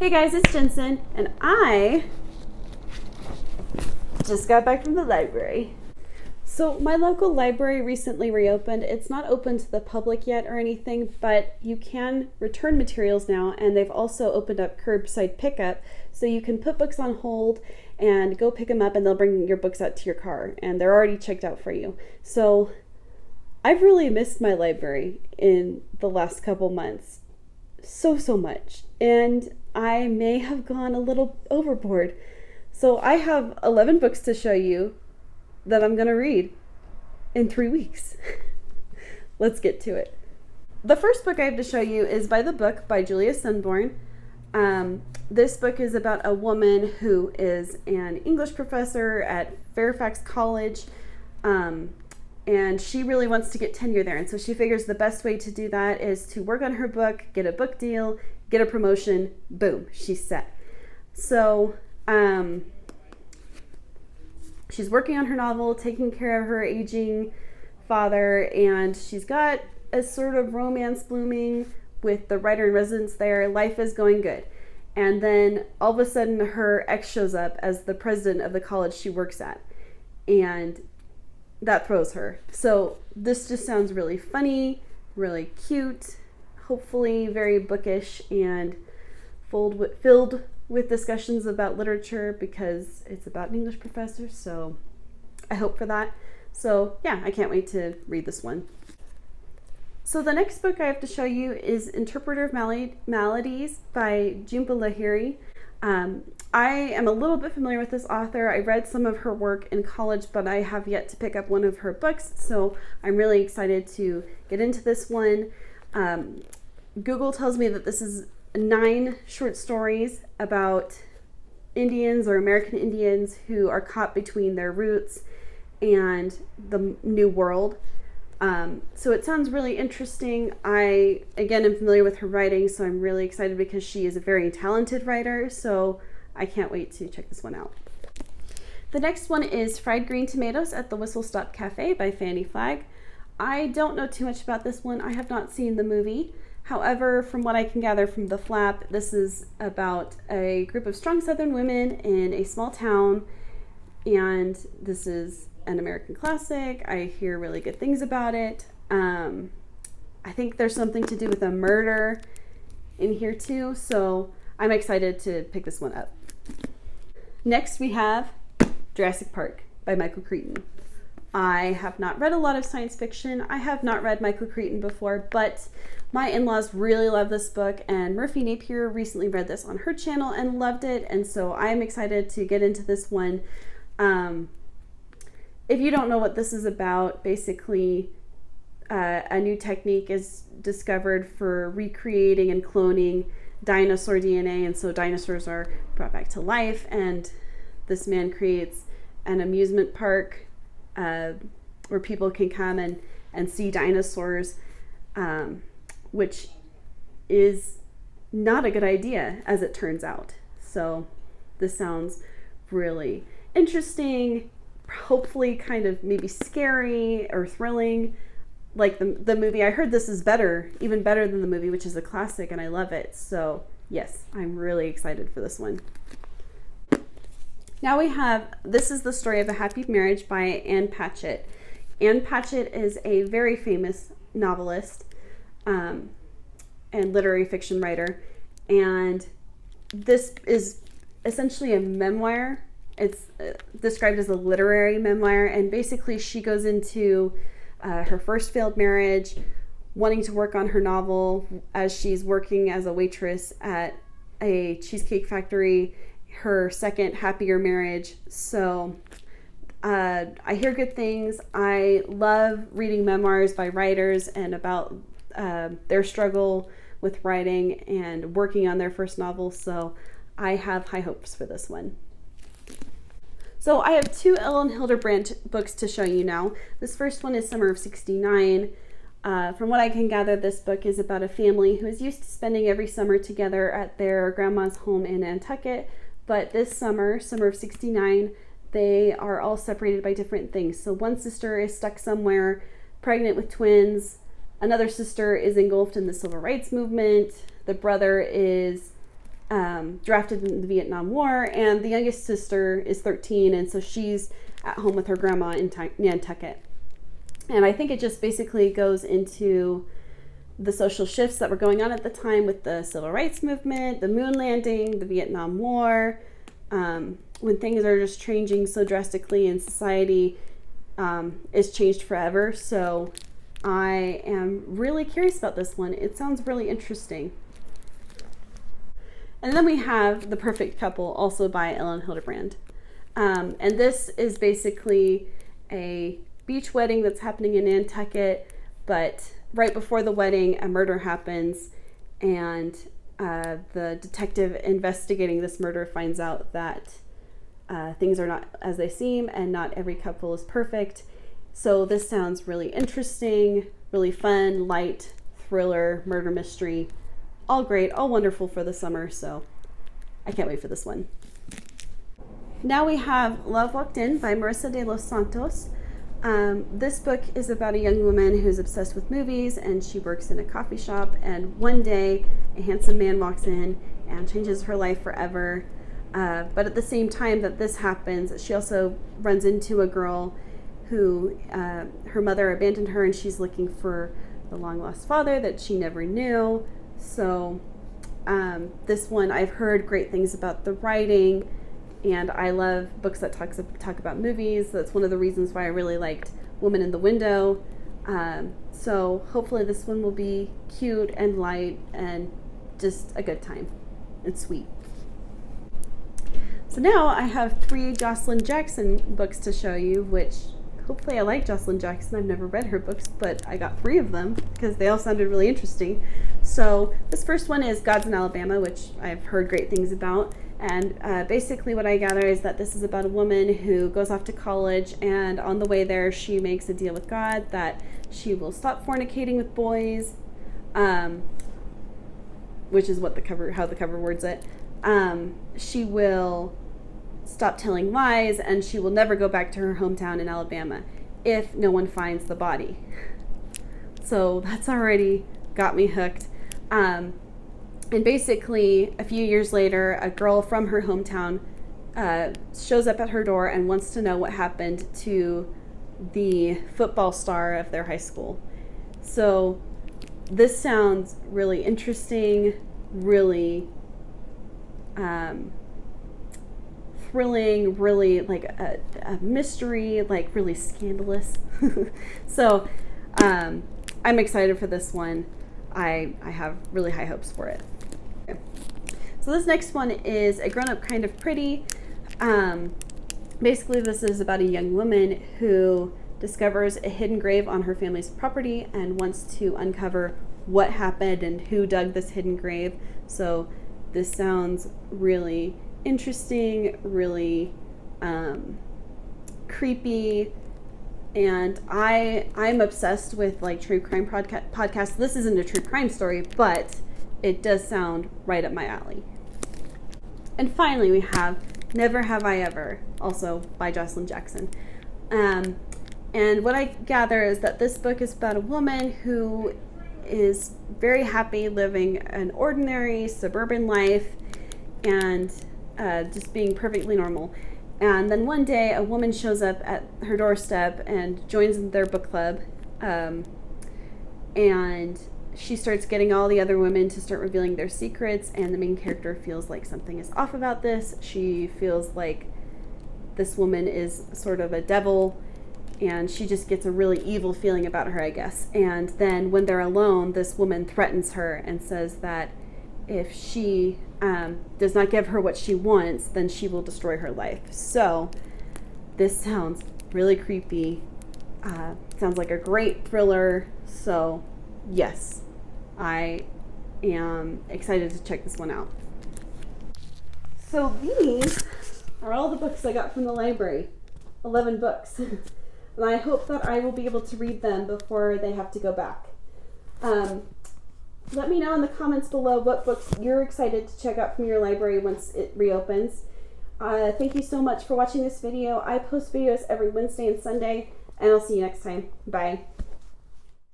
Hey guys, it's Jensen, and I just got back from the library. So my local library recently reopened. It's not open to the public yet or anything, but you can return materials now, and they've also opened up curbside pickup, so you can put books on hold and go pick them up, and they'll bring your books out to your car, and they're already checked out for you. So I've really missed my library in the last couple months so much, and I may have gone a little overboard. So I have 11 books to show you that I'm going to read in 3 weeks. Let's get to it. The first book I have to show you is By the Book by Julia Sunborne. This book is about a woman who is an English professor at Fairfax College, and she really wants to get tenure there. And so she figures the best way to do that is to work on her book, get a book deal, get a promotion, boom, she's set. So she's working on her novel, taking care of her aging father, and she's got a sort of romance blooming with the writer in residence there. Life is going good. And then all of a sudden her ex shows up as the president of the college she works at, and that throws her. So this just sounds really funny, really cute, hopefully very bookish, and filled with discussions about literature because it's about an English professor, so I hope for that. So yeah, I can't wait to read this one. So the next book I have to show you is Interpreter of Maladies by Jhumpa Lahiri. I am a little bit familiar with this author. I read some of her work in college, but I have yet to pick up one of her books, so I'm really excited to get into this one. Google tells me that this is 9 short stories about Indians or American Indians who are caught between their roots and the New World. So it sounds really interesting. I, again, am familiar with her writing, so I'm really excited because she is a very talented writer, so I can't wait to check this one out. The next one is Fried Green Tomatoes at the Whistle Stop Cafe by Fannie Flagg. I don't know too much about this one. I have not seen the movie. However, from what I can gather from the flap, this is about a group of strong Southern women in a small town, and this is an American classic. I hear really good things about it. I think there's something to do with a murder in here too, so I'm excited to pick this one up. Next we have Jurassic Park by Michael Crichton. I have not read a lot of science fiction. I have not read Michael Crichton before, but my in-laws really love this book, and Murphy Napier recently read this on her channel and loved it, and so I'm excited to get into this one. If you don't know what this is about, basically a new technique is discovered for recreating and cloning dinosaur DNA, and so dinosaurs are brought back to life, and this man creates an amusement park where people can come and see dinosaurs, which is not a good idea, as it turns out. So this sounds really interesting, hopefully kind of maybe scary or thrilling, like the movie. I heard this is better, even better than the movie, which is a classic, and I love it. So yes, I'm really excited for this one. Now we have This is the Story of a Happy Marriage by Ann Patchett. Ann Patchett is a very famous novelist and literary fiction writer, and this is essentially a memoir. It's described as a literary memoir, and basically she goes into her first failed marriage, wanting to work on her novel as she's working as a waitress at a cheesecake factory, her second happier marriage. So I hear good things. I love reading memoirs by writers and about their struggle with writing and working on their first novel, so I have high hopes for this one. So I have 2 Ellen Hildebrand books to show you now. This first one is Summer of '69. From what I can gather, this book is about a family who is used to spending every summer together at their grandma's home in Nantucket, but this summer of '69, they are all separated by different things. So one sister is stuck somewhere, pregnant with twins. Another sister is engulfed in the civil rights movement. The brother is drafted in the Vietnam War, and the youngest sister is 13, and so she's at home with her grandma in Nantucket. And I think it just basically goes into the social shifts that were going on at the time with the civil rights movement, the moon landing, the Vietnam War, when things are just changing so drastically and society is changed forever. So I am really curious about this one. It sounds really interesting. And then we have The Perfect Couple, also by Ellen Hildebrand. And this is basically a beach wedding that's happening in Nantucket, but right before the wedding, a murder happens, and the detective investigating this murder finds out that things are not as they seem, and not every couple is perfect. So this sounds really interesting, really fun, light, thriller, murder mystery. All great, all wonderful for the summer, so I can't wait for this one. Now we have Love Walked In by Marissa de los Santos. This book is about a young woman who's obsessed with movies, and she works in a coffee shop, and one day a handsome man walks in and changes her life forever. But at the same time that this happens, she also runs into a girl who her mother abandoned her, and she's looking for the long lost father that she never knew. So this one, I've heard great things about the writing, and I love books that talk about movies. That's one of the reasons why I really liked Woman in the Window. So hopefully this one will be cute and light and just a good time and sweet. So now I have 3 Jocelyn Jackson books to show you, which hopefully I like Jocelyn Jackson. I've never read her books, but I got 3 of them because they all sounded really interesting. So this first one is Gods in Alabama, which I've heard great things about. And basically what I gather is that this is about a woman who goes off to college, and on the way there she makes a deal with God that she will stop fornicating with boys, which is what how the cover words it. She will stop telling lies, and she will never go back to her hometown in Alabama if no one finds the body. So that's already got me hooked. And basically, a few years later, a girl from her hometown shows up at her door and wants to know what happened to the football star of their high school. So this sounds really interesting, really thrilling, really like a mystery, like really scandalous. So I'm excited for this one. I have really high hopes for it. Okay. So this next one is A Grown Up Kind of Pretty. Basically, this is about a young woman who discovers a hidden grave on her family's property and wants to uncover what happened and who dug this hidden grave. So this sounds really interesting, really creepy. And I'm obsessed with like true crime podcasts. This isn't a true crime story, but it does sound right up my alley. And finally, we have Never Have I Ever, also by Jocelyn Jackson. And what I gather is that this book is about a woman who is very happy living an ordinary suburban life and just being perfectly normal. And then one day a woman shows up at her doorstep and joins their book club. And she starts getting all the other women to start revealing their secrets, and the main character feels like something is off about this. She feels like this woman is sort of a devil, and she just gets a really evil feeling about her, I guess. And then when they're alone, this woman threatens her and says that if she does not give her what she wants, then she will destroy her life. So this sounds really creepy. Sounds like a great thriller. So yes, I am excited to check this one out. So these are all the books I got from the library. 11 books. And I hope that I will be able to read them before they have to go back. Let me know in the comments below what books you're excited to check out from your library once it reopens. Thank you so much for watching this video. I post videos every Wednesday and Sunday, and I'll see you next time. Bye.